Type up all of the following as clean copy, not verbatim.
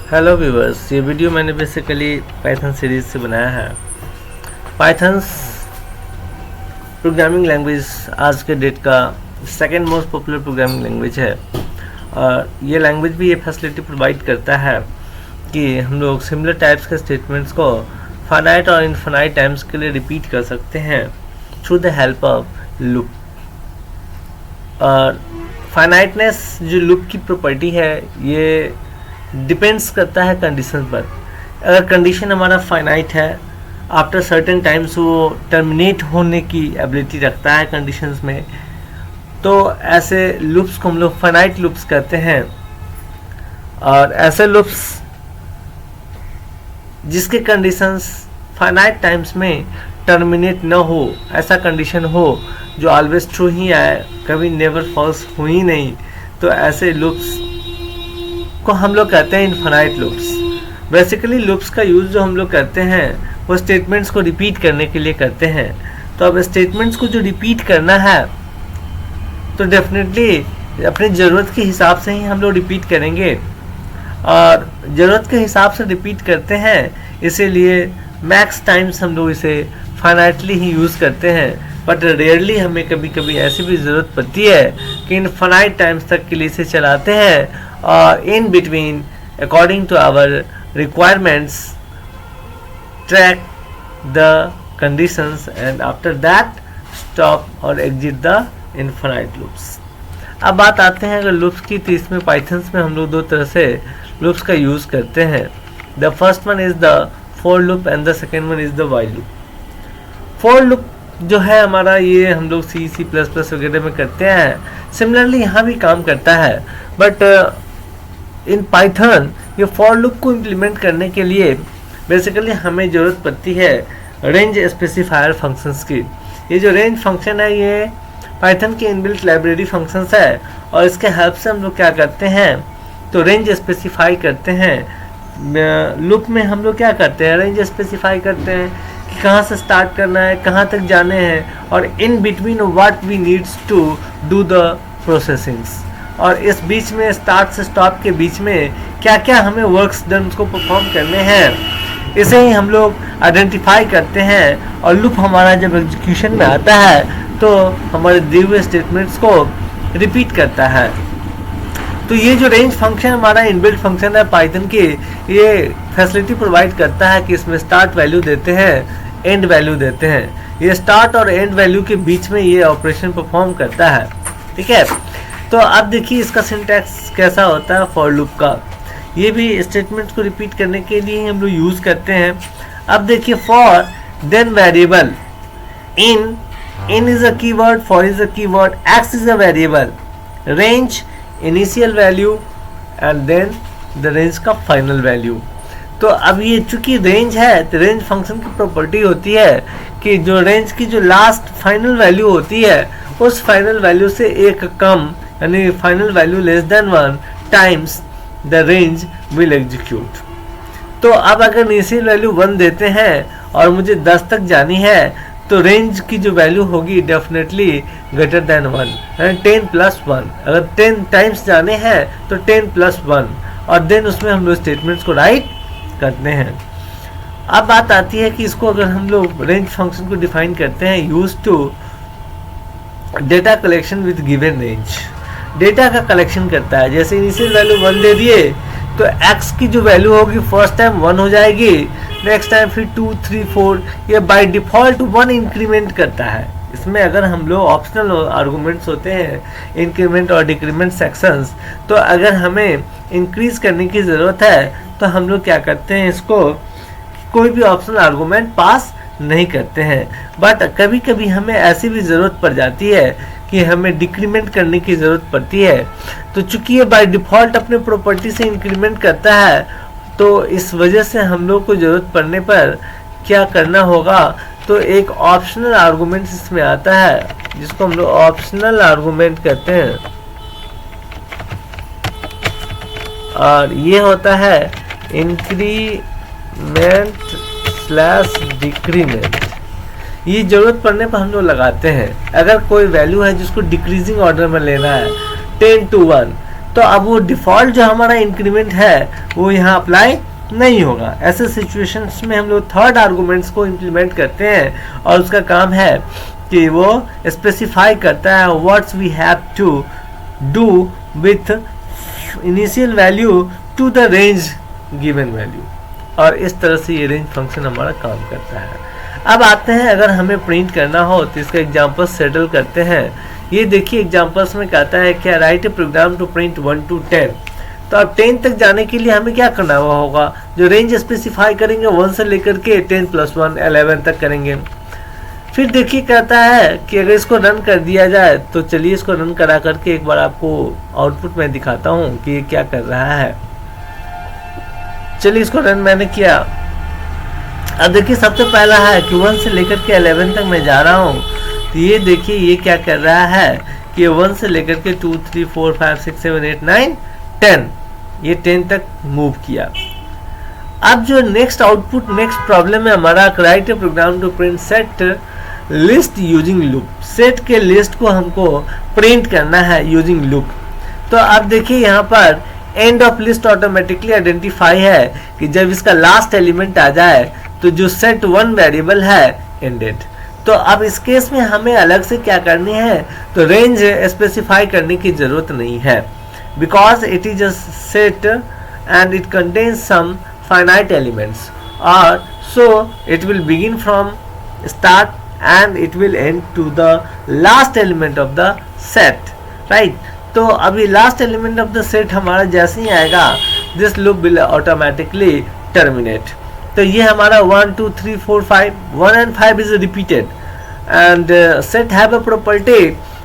Hello viewers, ये video मैंने basically Python series से बनाया है। पाइथन्स प्रोग्रामिंग लैंग्वेज आज के डेट का second most popular programming language है और ये लैंग्वेज भी ये फैसिलिटी प्रोवाइड करता है कि हम लोग सिमिलर टाइप्स के स्टेटमेंट्स को फाइनाइट और इनफाइनाइट टाइम्स के लिए रिपीट कर सकते हैं through the help of loop. और फाइनाइटनेस जो लूप की प्रॉपर्टी है ये डिपेंड्स करता है कंडीशन पर। अगर कंडीशन हमारा फाइनाइट है, आफ्टर सर्टेन टाइम्स वो टर्मिनेट होने की एबिलिटी रखता है कंडीशंस में, तो ऐसे लूप्स को हम लोग फाइनाइट लूप्स कहते हैं। और ऐसे लूप्स जिसके कंडीशंस फाइनाइट टाइम्स में टर्मिनेट न हो, ऐसा कंडीशन हो जो ऑलवेज ट्रू ही आए, कभी नेवर फॉल्स हो ही नहीं, तो ऐसे लूप्स को हम लोग कहते हैं इनफाइनाइट लूप्स। बेसिकली लूप्स का यूज़ जो हम लोग करते हैं वो स्टेटमेंट्स को रिपीट करने के लिए करते हैं। तो अब स्टेटमेंट्स को जो रिपीट करना है तो डेफिनेटली अपनी ज़रूरत के हिसाब से ही हम लोग रिपीट करेंगे और ज़रूरत के हिसाब से रिपीट करते हैं, इसीलिए मैक्स टाइम्स हम लोग इसे फाइनाइटली ही यूज़ करते हैं। बट रेयरली हमें कभी कभी ऐसी भी ज़रूरत पड़ती है कि इनफाइनाइट टाइम्स तक के लिए इसे चलाते हैं और in between according to our requirements track the conditions and after that stop और एग्जिट द इनफाइनाइट लूप्स। अब बात आते हैं अगर लूप्स की, तो इसमें पाइथन्स में हम लोग दो तरह से लूप्स का यूज़ करते हैं। The first one is the for loop and the second one is the while loop. For loop जो है हमारा, ये हम लोग सी प्लस प्लस वगैरह में करते हैं। सिमिलरली यहाँ भी काम करता है, बट इन पाइथन ये फॉर लूप को इम्प्लीमेंट करने के लिए बेसिकली हमें ज़रूरत पड़ती है रेंज स्पेसिफायर फंक्शंस की। ये जो रेंज फंक्शन है ये पाइथन की इनबिल्ट लाइब्रेरी फंक्शंस है और इसके हेल्प से हम लोग क्या करते हैं तो रेंज स्पेसिफाई करते हैं। लूप में हम लोग क्या करते हैं, रेंज स्पेसिफाई करते हैं कि कहाँ से स्टार्ट करना है, कहाँ तक जाने हैं और in between what we needs to do the processings, और इस बीच में स्टार्ट से स्टॉप के बीच में क्या क्या हमें वर्क्स डन को परफॉर्म करने हैं, इसे ही हम लोग आइडेंटिफाई करते हैं। और लूप हमारा जब एग्जीक्यूशन में आता है तो हमारे दिए हुए स्टेटमेंट्स को रिपीट करता है। तो ये जो रेंज फंक्शन हमारा इनबिल्ट फंक्शन है पाइथन की, ये फैसिलिटी प्रोवाइड करता है कि इसमें स्टार्ट वैल्यू देते हैं, एंड वैल्यू देते हैं। ये स्टार्ट और एंड वैल्यू के बीच में ये ऑपरेशन परफॉर्म करता है। ठीक है, तो अब देखिए इसका सिंटैक्स कैसा होता है फॉर लूप का। ये भी स्टेटमेंट्स को रिपीट करने के लिए हम लोग यूज़ करते हैं। अब देखिए for then variable, in is a keyword, for is a keyword, x is a variable, range initial value and then the range का फाइनल वैल्यू। तो अब ये चूंकि रेंज है तो रेंज फंक्शन की प्रॉपर्टी होती है कि जो रेंज की जो लास्ट फाइनल वैल्यू होती है उस फाइनल वैल्यू से एक कम, यानी final value less than 1 times the range will execute. तो अब अगर इनिशियल वैल्यू 1 देते हैं और मुझे 10 तक जानी है तो रेंज की जो वैल्यू होगी डेफिनेटली ग्रेटर देन 1, यानी 10 प्लस 1। अगर 10 टाइम्स जाने हैं तो 10 प्लस 1 और देन उसमें हम लोग स्टेटमेंट्स को राइट करते हैं। अब बात आती है कि इसको अगर हम लोग रेंज फंक्शन को डिफाइन करते हैं use to data collection with given range. Data का कलेक्शन करता है, जैसे इनिशियल वैल्यू 1 दे दिए तो x की जो वैल्यू होगी फर्स्ट टाइम 1 हो जाएगी, नेक्स्ट टाइम फिर 2, 3, 4, ये बाय डिफ़ॉल्ट 1 इंक्रीमेंट करता है। इसमें अगर हम लोग ऑप्शनल आर्गूमेंट्स होते हैं इंक्रीमेंट और डिक्रीमेंट सेक्शंस, तो अगर हमें इंक्रीज करने की ज़रूरत है तो हम लोग क्या करते हैं, इसको कोई भी ऑप्शनल आर्गूमेंट पास नहीं करते हैं। बट कभी कभी हमें ऐसी भी ज़रूरत पड़ जाती है कि हमें डिक्रीमेंट करने की ज़रूरत पड़ती है, तो चूंकि ये बाय डिफ़ॉल्ट अपने प्रॉपर्टी से इंक्रीमेंट करता है तो इस वजह से हम लोग को ज़रूरत पड़ने पर क्या करना होगा, तो एक ऑप्शनल आर्गूमेंट इसमें आता है जिसको हम लोग ऑप्शनल आर्गूमेंट कहते हैं और ये होता है इंक्रीमेंट स्लैश डिक्रीमेंट। ये ज़रूरत पड़ने पर हम लोग लगाते हैं। अगर कोई वैल्यू है जिसको डिक्रीजिंग ऑर्डर में लेना है 10 to 1, तो अब वो डिफ़ॉल्ट जो हमारा इंक्रीमेंट है वो यहाँ अप्लाई नहीं होगा। ऐसे सिचुएशंस में हम लोग थर्ड आर्गूमेंट्स को इम्प्लीमेंट करते हैं और उसका काम है कि वो स्पेसिफाई करता है what's we have to do with initial value to the range given value, और इस तरह से ये रेंज फंक्शन हमारा काम करता है। अब आते हैं अगर हमें प्रिंट करना हो तो इसका एग्जांपल सेटल करते हैं। ये देखिए एग्जांपल्स में कहता है क्या write a program to print 1 to 10। तो अब 10 तक जाने के लिए हमें क्या करना होगा, जो रेंज स्पेसिफाई करेंगे 1 से लेकर के 10 + 1 11 तक करेंगे। फिर देखिए कहता है कि अगर इसको रन कर दिया जाए तो चलिए इसको रन करा करके एक बार आपको आउटपुट में दिखाता हूँ कि ये क्या कर रहा है। चलिए इसको रन मैंने किया। अब देखिए सबसे पहला है कि 1 से लेकर के 11 तक मैं जा रहा हूँ, तो ये देखिए ये क्या कर रहा है कि 1 से लेकर के 2 3 4 5 6 7 8 9 10, ये 10 तक मूव किया। अब जो नेक्स्ट आउटपुट नेक्स्ट प्रॉब्लम है हमारा, write a program to print set list using loop. Set के लिस्ट को हमको प्रिंट करना है यूजिंग लूप। तो अब देखिए यहाँ पर end of list automatically identify है कि जब इसका लास्ट एलिमेंट आ जाए तो जो सेट 1 वेरिएबल है एंडेड। तो अब इस केस में हमें अलग से क्या करनी है, तो रेंज स्पेसिफाई करने की जरूरत नहीं है, because it is a set and it contains some finite elements, और so it will begin from start and it will end to the last element of the set, right? तो अभी last element of the set हमारा जैसे ही आएगा this loop will automatically terminate। तो ये हमारा 1 2 3 4 5 1 and 5 is repeated and set have a property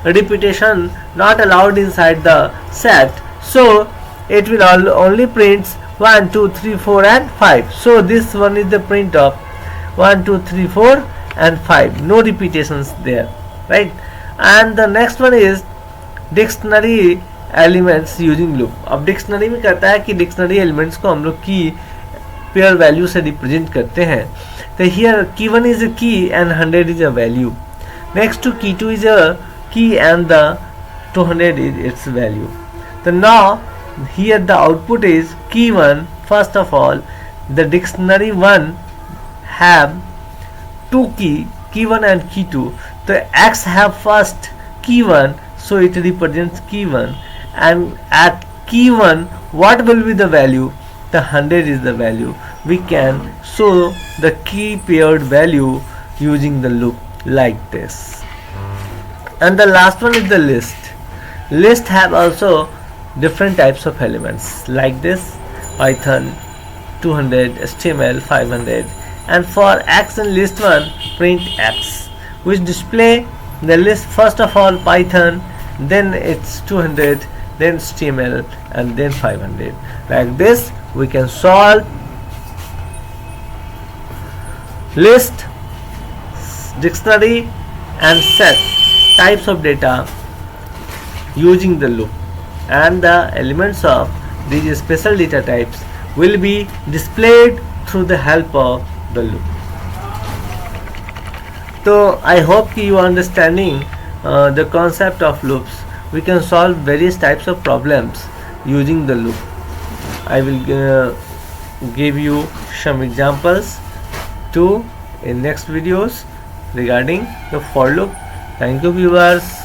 repetition not allowed inside the set, so it will only prints 1 2 3 4 and 5। so this one is the print of 1 2 3 4 and 5, no repetitions there, right? And the next one is dictionary elements using loop। अब dictionary में कहता है कि dictionary elements को हम लोग की pair value से रिप्रेजेंट करते हैं। तो हियर की 1 is a key and 100 is a value, next to key 2 is a key and the 200 is its value। So now here the output is key 1, first of all the dictionary 1 have 2 key 1 and key 2, so X have first key 1, so it represents key 1, and at key 1 what will be the value, the 100 is the value। we can show the key paired value using the loop like this। and the last one is the list। list have also different types of elements like this, Python 200, HTML 500, and for X in list 1 print X, which display the list first of all Python, then it's 200, then HTML, and then 500। like this we can solve list, dictionary and set types of data using the loop, and the elements of these special data types will be displayed through the help of the loop। So I hope you are understanding the concept of loops। we can solve various types of problems using the loop। I will give you some examples too in next videos regarding the for loop। thank you viewers।